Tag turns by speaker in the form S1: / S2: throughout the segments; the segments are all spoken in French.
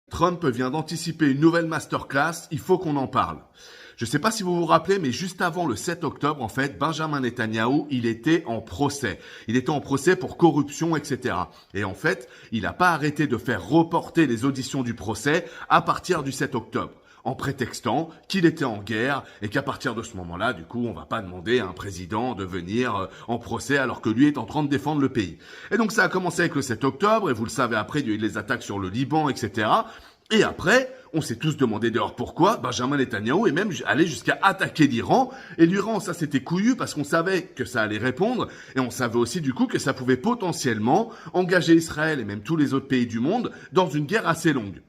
S1: Trump vient d'anticiper une nouvelle masterclass, il faut qu'on en parle. Je ne sais pas si vous vous rappelez, mais juste avant le 7 octobre, en fait, Benjamin Netanyahou, il était en procès. Il était en procès pour corruption, etc. Et en fait, il n'a pas arrêté de faire reporter les auditions du procès à partir du 7 octobre. En prétextant qu'il était en guerre et qu'à partir de ce moment-là, du coup, on va pas demander à un président de venir en procès alors que lui est en train de défendre le pays. Et donc ça a commencé avec le 7 octobre et vous le savez après, il y a eu les attaques sur le Liban, etc. Et après, on s'est tous demandé dehors pourquoi Benjamin Netanyahou est même allé jusqu'à attaquer l'Iran. Et l'Iran, ça c'était couillu parce qu'on savait que ça allait répondre et on savait aussi du coup que ça pouvait potentiellement engager Israël et même tous les autres pays du monde dans une guerre assez longue.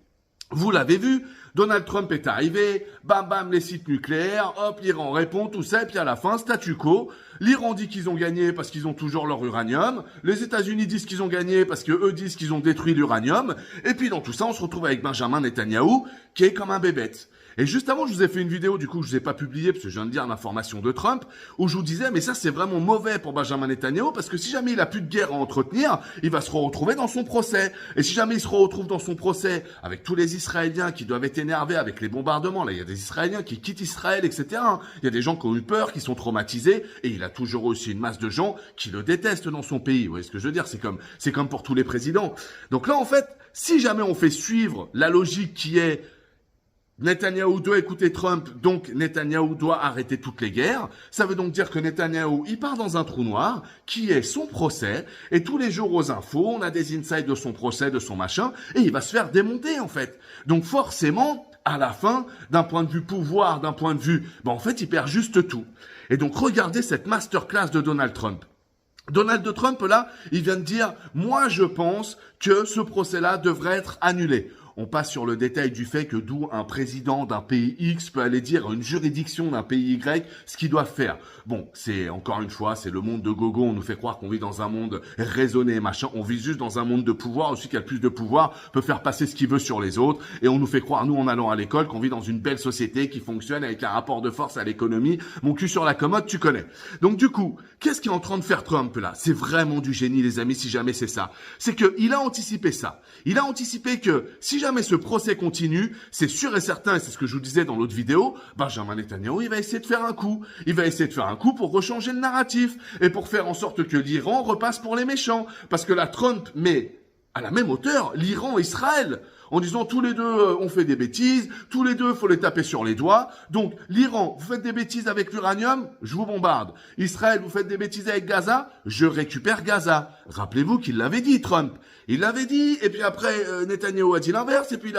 S1: Vous l'avez vu, Donald Trump est arrivé, bam bam les sites nucléaires, hop, l'Iran répond, tout ça, et puis à la fin, statu quo, l'Iran dit qu'ils ont gagné parce qu'ils ont toujours leur uranium, les États-Unis disent qu'ils ont gagné parce que eux disent qu'ils ont détruit l'uranium, et puis dans tout ça, on se retrouve avec Benjamin Netanyahou, qui est comme un bébête. Et juste avant, je vous ai fait une vidéo, du coup, je vous ai pas publié parce que je viens de dire l'information de Trump, où je vous disais, mais ça, c'est vraiment mauvais pour Benjamin Netanyahou parce que si jamais il a plus de guerre à entretenir, il va se retrouver dans son procès. Et si jamais il se retrouve dans son procès avec tous les Israéliens qui doivent être énervés avec les bombardements, là, il y a des Israéliens qui quittent Israël, etc. Il y a des gens qui ont eu peur, qui sont traumatisés, et il a toujours aussi une masse de gens qui le détestent dans son pays. Vous voyez ce que je veux dire? C'est comme pour tous les présidents. Donc là, en fait, si jamais on fait suivre la logique qui est Netanyahou doit écouter Trump, donc Netanyahou doit arrêter toutes les guerres. Ça veut donc dire que Netanyahou, il part dans un trou noir, qui est son procès, et tous les jours aux infos, on a des insights de son procès, de son machin, et il va se faire démonter, en fait. Donc forcément, à la fin, d'un point de vue pouvoir, d'un point de vue, en fait, il perd juste tout. Et donc, regardez cette masterclass de Donald Trump. Donald Trump, là, il vient de dire, moi, je pense que ce procès-là devrait être annulé. On passe sur le détail du fait que d'où un président d'un pays X peut aller dire à une juridiction d'un pays Y ce qu'il doit faire. Bon, c'est encore une fois, c'est le monde de gogo. On nous fait croire qu'on vit dans un monde raisonné et machin. On vit juste dans un monde de pouvoir. Celui qui a le plus de pouvoir peut faire passer ce qu'il veut sur les autres. Et on nous fait croire, nous, en allant à l'école, qu'on vit dans une belle société qui fonctionne avec un rapport de force à l'économie. Mon cul sur la commode, tu connais. Donc du coup, qu'est-ce qu'il est en train de faire Trump là? C'est vraiment du génie, les amis, si jamais c'est ça. C'est qu'il a anticipé ça. Il a anticipé que si jamais ce procès continue, c'est sûr et certain, et c'est ce que je vous disais dans l'autre vidéo, Benjamin Netanyahou, il va essayer de faire un coup. Il va essayer de faire un coup pour rechanger le narratif et pour faire en sorte que l'Iran repasse pour les méchants. Parce que là, Trump met à la même hauteur l'Iran et Israël, en disant tous les deux on fait des bêtises, tous les deux faut les taper sur les doigts. Donc l'Iran, vous faites des bêtises avec l'uranium, je vous bombarde. Israël, vous faites des bêtises avec Gaza, je récupère Gaza. Rappelez-vous qu'il l'avait dit Trump. Il l'avait dit et puis après Netanyahou a dit l'inverse et puis il a